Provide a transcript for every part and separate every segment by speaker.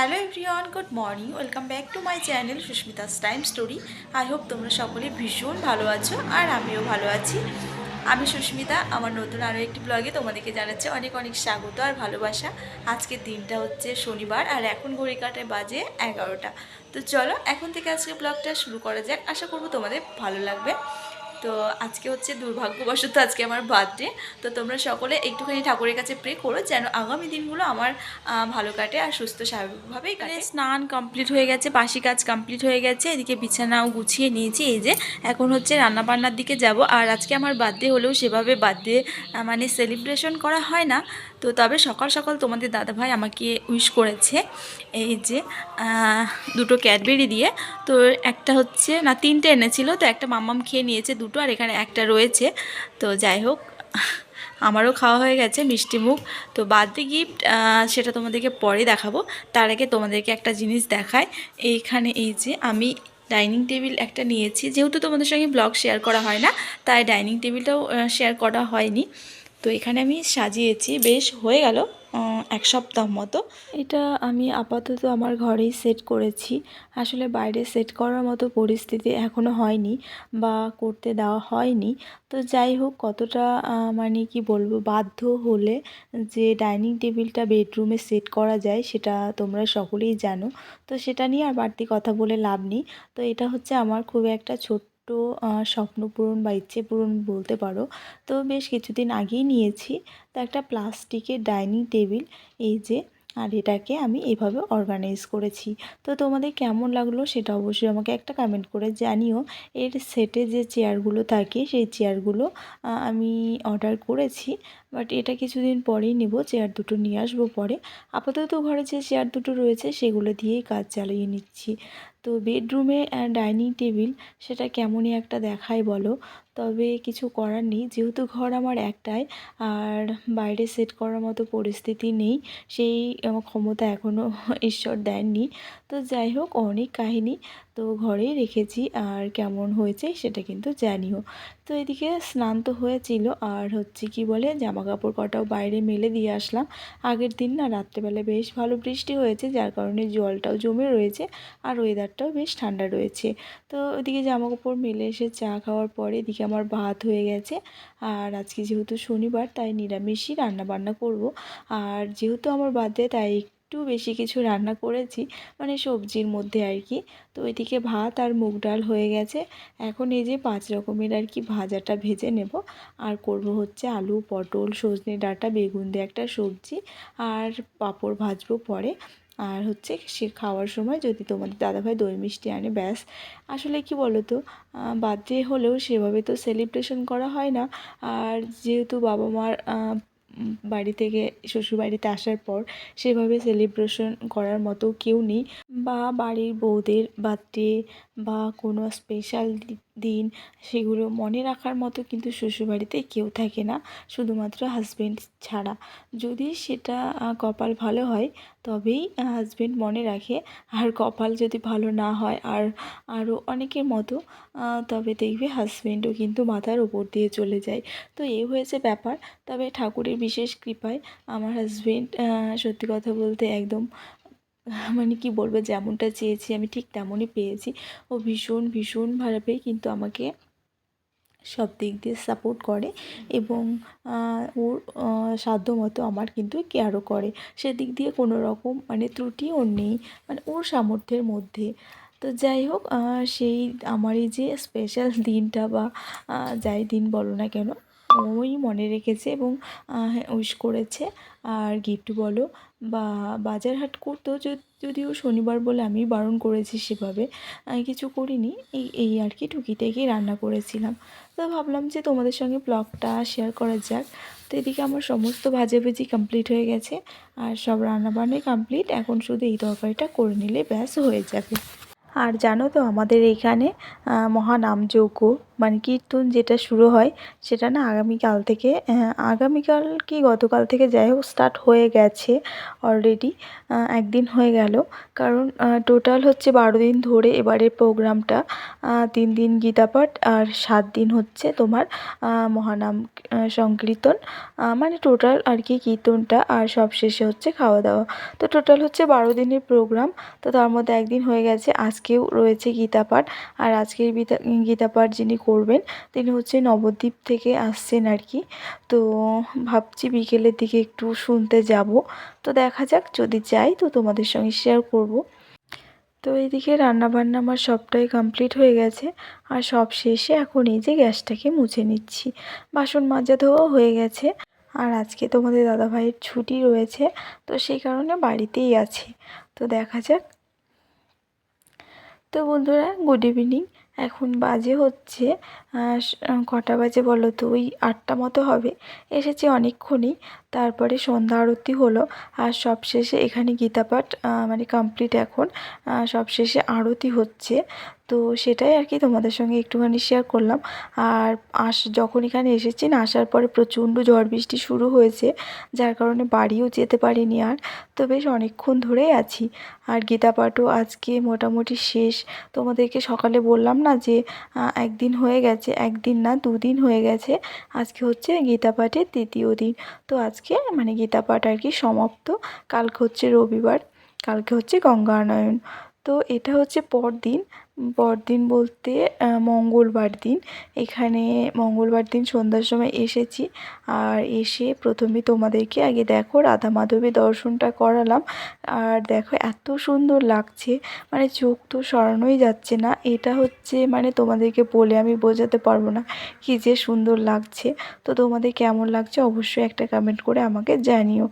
Speaker 1: Hello everyone, good morning. Welcome back to my channel Susmita's time story. I hope তোমরা সকলে ভীষণ ভালো আছো আর আমিও ভালো আছি। আমি সুস্মিতা, আমার নতুন আরও একটি ব্লগে তোমাদেরকে জানাচ্ছি অনেক অনেক স্বাগত আর ভালোবাসা। আজকের দিনটা হচ্ছে শনিবার আর এখন ঘড়ি কাটায় বাজে 11টা। তো চলো এখন থেকে আজকে ব্লগটা শুরু করা যাক। আশা করবো তোমাদের ভালো লাগবে। তো আজকে হচ্ছে দুর্ভাগ্যবশত আজকে আমার বার্থডে। তো তোমরা সকলে একটুখানি ঠাকুরের কাছে প্রে করো যেন আগামী দিনগুলো আমার ভালো কাটে আর সুস্থ স্বাভাবিকভাবেই কাটে। স্নান কমপ্লিট হয়ে গেছে, বাসি কাজ কমপ্লিট হয়ে গেছে, এদিকে বিছানাও গুছিয়ে নিয়েছি। এই যে এখন হচ্ছে রান্নাবান্নার দিকে যাব। আর আজকে আমার বার্থডে হলেও সেভাবে বার্থডে মানে সেলিব্রেশন করা হয় না। তো তবে সকাল সকাল তোমাদের দাদাভাই আমাকে উইশ করেছে এই যে দুটো ক্যাডবেরি দিয়ে। তো একটা হচ্ছে না, তিনটে এনেছিল, তো একটা মাম্মাম খেয়ে নিয়েছে দুটো, আর এখানে একটা রয়েছে। তো যাই হোক, আমারও খাওয়া হয়ে গেছে মিষ্টি মুখ। তো বার্থডে গিফট সেটা তোমাদেরকে পরে দেখাবো। তার আগে তোমাদেরকে একটা জিনিস দেখায়। এইখানে এই যে আমি ডাইনিং টেবিল একটা নিয়েছি, যেহেতু তোমাদের সঙ্গে ব্লগ শেয়ার করা হয় না তাই ডাইনিং টেবিলটাও শেয়ার করা হয়নি। তো এখানে আমি সাজিয়েছি, বেশ হয়ে গেল এক সপ্তাহ মতো। এটা আমি আপাতত আমার ঘরেই সেট করেছি। আসলে বাইরে সেট করার মতো পরিস্থিতি এখনও হয়নি বা করতে দেওয়া হয়নি। তো যাই হোক, কতটা মানে কি বলবো, বাধ্য হলে যে ডাইনিং টেবিলটা বেডরুমে সেট করা যায় সেটা তোমরা সকলেই জানো। তো সেটা নিয়ে আর বাড়তি কথা বলে লাভ নেই। তো এটা হচ্ছে আমার খুব একটা ছোট্ট স্বপ্ন পূরণ বা ইচ্ছে পূরণ বলতে পারো। তো বেশ কিছুদিন আগেই নিয়েছি। তো একটা প্লাস্টিকের ডাইনিং টেবিল, এই যে, আর এটাকে আমি এইভাবে অর্গানাইজ করেছি। তো তোমাদের কেমন লাগলো সেটা অবশ্যই আমাকে একটা কমেন্ট করে জানিও। এর সেটে যে চেয়ারগুলো থাকে সেই চেয়ারগুলো আমি অর্ডার করেছি, বাট এটা কিছুদিন পরেই নেব। চেয়ার দুটো নিয়ে আসবো পরে। আপাতত ঘরে যে চেয়ার দুটো রয়েছে সেগুলো দিয়েই কাজ চালিয়ে নিচ্ছি। তো বেডরুমে ডাইনিং টেবিল সেটা কেমনই একটা দেখায় বলো। তবে কিছু করার নেই, যেহেতু ঘর আমার একটাই আর বাইরে সেট করার মতো পরিস্থিতি নেই, সেই ক্ষমতা এখনও ঈশ্বর দেননি। তো যাই হোক, অনেক কাহিনী। তো ঘরেই রেখেছি, আর কেমন হয়েছে সেটা কিন্তু জানিও। তো এদিকে স্নান তো হয়েছিল, আর হচ্ছে কি বলে, জামা কাপড় কটাও বাইরে মেলে দিয়ে আসলাম। আগের দিন না রাত্রেবেলা বেশ ভালো বৃষ্টি হয়েছে, যার কারণে জলটাও জমে রয়েছে আর ওয়েদারটাও বেশ ঠান্ডা রয়েছে। তো ওদিকে জামা কাপড় মেলে এসে চা খাওয়ার পরে এদিকে আমার ভাত হয়ে গেছে। আর আজকে যেহেতু শনিবার তাই নিরামিষই রান্না বান্না করব। আর যেহেতু আমার বার্থডে তাই একটু বেশি কিছু রান্না করেছি, মানে সবজির মধ্যে আর কি। তো এদিকে ভাত আর মুগ ডাল হয়ে গেছে। এখন এই যে 5 রকমের আর কি ভাজাটা ভেজে নেব। আর করব হচ্ছে আলু, পটল, সজনে ডাঁটা, বেগুন দিয়ে একটা সবজি, আর পাঁপড় ভাজবো পরে। আর হচ্ছে সে খাওয়ার সময় যদি তোমাদের দাদাভাই দই মিষ্টি আনে, ব্যাস। আসলে কি বলো তো, বার্থডে হলেও সেভাবে তো সেলিব্রেশন করা হয় না। আর যেহেতু বাবা মার বাড়ি থেকে শ্বশুরবাড়িতে আসার পর সেভাবে সেলিব্রেশন করার মতো কেউ নেই, বা বাড়ির বউদের বার্থডে বা কোনো স্পেশাল দিন সেগুলো মনে রাখার মতো কিন্তু শ্বশুরবাড়িতে কেউ থাকে না, শুধুমাত্র হাজব্যান্ড ছাড়া। যদি সেটা কপাল ভালো হয় তবেই হাজব্যান্ড মনে রাখে, আর কপাল যদি ভালো না হয় আর আরও অনেকের মতো, তবে দেখবে হাজব্যান্ডও কিন্তু মাথার উপর দিয়ে চলে যায়। তো এই হয়েছে ব্যাপার। তবে ঠাকুরের বিশেষ কৃপায় আমার হাজব্যান্ড সত্যি কথা বলতে একদম মানে কি বলবো, যেমনটা চেয়েছি আমি ঠিক তেমনই পেয়েছি। ও ভীষণ ভীষণভাবে কিন্তু আমাকে সব দিক দিয়ে সাপোর্ট করে, এবং ওর সাধ্যমতো আমার কিন্তু কেয়ারও করে। সেদিক দিয়ে কোনো রকম মানে ত্রুটি ওর নেই, মানে ওর সামর্থ্যের মধ্যে। তো যাই হোক, সেই আমার এই যে স্পেশাল দিনটা বা যাই দিন বলো না কেন, ওই মনে রেখেছে এবং উইশ করেছে। আর গিফট বলো বা বাজার হাট করতেও যদিও শনিবার বলে আমি বারণ করেছি, সেভাবে কিছু করিনি। এই আর কি টুকিটাকি রান্না করেছিলাম। তো ভাবলাম যে তোমাদের সঙ্গে ব্লগটা শেয়ার করা যাক। তো এদিকে আমার সমস্ত ভাজাভুজি কমপ্লিট হয়ে গেছে আর সব রান্নাবান্নাই কমপ্লিট। এখন শুধু এই তরকারিটা করে নিলে ব্যাস হয়ে যাবে। আর জানো তো আমাদের এইখানে মহানামযজ্ঞ মানে কীর্তন যেটা শুরু হয় সেটা না আগামীকাল থেকে, আগামীকাল কি গতকাল থেকে যাই হোক স্টার্ট হয়ে গেছে অলরেডি। একদিন হয়ে গেল, কারণ টোটাল হচ্ছে 12 দিন ধরে এবারের প্রোগ্রামটা। 3 দিন গীতাপাঠ আর 7 দিন হচ্ছে তোমার মহানাম সংকীর্তন, মানে টোটাল আর কি কীর্তনটা, আর সব শেষে হচ্ছে খাওয়া দাওয়া। তো টোটাল হচ্ছে 12 দিনের প্রোগ্রাম। তো তার মধ্যে একদিন হয়ে গেছে, আজকেও রয়েছে গীতাপাঠ। আর আজকের গীতাপাঠ যিনি করবেন তিনি হচ্ছে নবদ্বীপ থেকে আসছেন আর কি। তো ভাবছি বিকেলের দিকে একটু শুনতে যাব। তো দেখা যাক, যদি যাই তো তোমাদের সঙ্গে শেয়ার করব। তো এইদিকে রান্নাবান্না আমার সবটাই কমপ্লিট হয়ে গেছে, আর সব শেষে এখন এই যে গ্যাসটাকে মুছে নিচ্ছি। বাসন মাজা ধোয়া হয়ে গেছে। আর আজকে তোমাদের দাদাভাইয়ের ছুটি রয়েছে, তো সেই কারণে বাড়িতেই আছে। তো দেখা যাক। তো বন্ধুরা, গুড ইভিনিং। এখন বাজে হচ্ছে কটা বাজে বলো তো, ওই 8টা মতো হবে। এসেছি অনেকক্ষণই, তারপরে সন্ধ্যা আরতি হলো। আর সবশেষে এখানে গীতাপাঠ মানে কমপ্লিট এখন। সবশেষে আরতি হচ্ছে, তো সেটাই আর কি তোমাদের সঙ্গে একটুখানি শেয়ার করলাম। আর যখন এখানে এসেছি না, আসার পরে প্রচণ্ড ঝড় বৃষ্টি শুরু হয়েছে, যার কারণে বাড়িও যেতে পারিনি আর। তো বেশ অনেকক্ষণ ধরেই আছি। আর গীতাপাঠও আজকে মোটামুটি শেষ। তোমাদেরকে সকালে বললাম না যে একদিন হয়ে গেছে, একদিন না 2 দিন হয়ে গেছে। আজকে হচ্ছে গীতাপাঠের 3য় দিন। তো আজকে মানে গীতাপাঠ আর কি সমাপ্ত। কালকে হচ্ছে রবিবার, কালকে হচ্ছে গঙ্গানয়ন। তো এটা হচ্ছে পরদিন। পরদিন বলতে মঙ্গলবার দিন। এখানে মঙ্গলবার দিন সন্ধ্যার সময় এসেছি। আর এসে প্রথমে তোমাদেরকে আগে দেখো রাধা মাধবের দর্শনটা করালাম। আর দেখো এত সুন্দর লাগছে, মানে চোখ তো সরানোই যাচ্ছে না। এটা হচ্ছে মানে তোমাদেরকে বলে আমি বোঝাতে পারবো না কী যে সুন্দর লাগছে। তো তোমাদের কেমন লাগছে অবশ্যই একটা কমেন্ট করে আমাকে জানিও।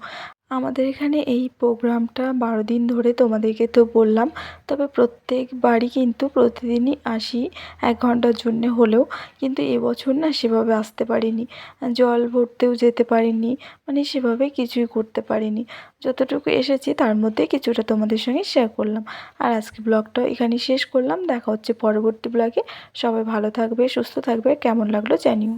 Speaker 1: আমাদের এখানে এই প্রোগ্রামটা 12 দিন ধরে তোমাদেরকে তো বললাম। তবে প্রত্যেকবারই কিন্তু প্রতিদিনই আসি 1 ঘন্টার জন্যে হলেও, কিন্তু এবছর না সেভাবে আসতে পারিনি। জল ভরতেও যেতে পারিনি, মানে সেভাবে কিছুই করতে পারিনি। যতটুকু এসেছি তার মধ্যে কিছুটা তোমাদের সঙ্গে শেয়ার করলাম। আর আজকে ব্লগটা এখানেই শেষ করলাম। দেখা হচ্ছে পরবর্তী ব্লগে। সবাই ভালো থাকবে, সুস্থ থাকবে। কেমন লাগলো জানিও।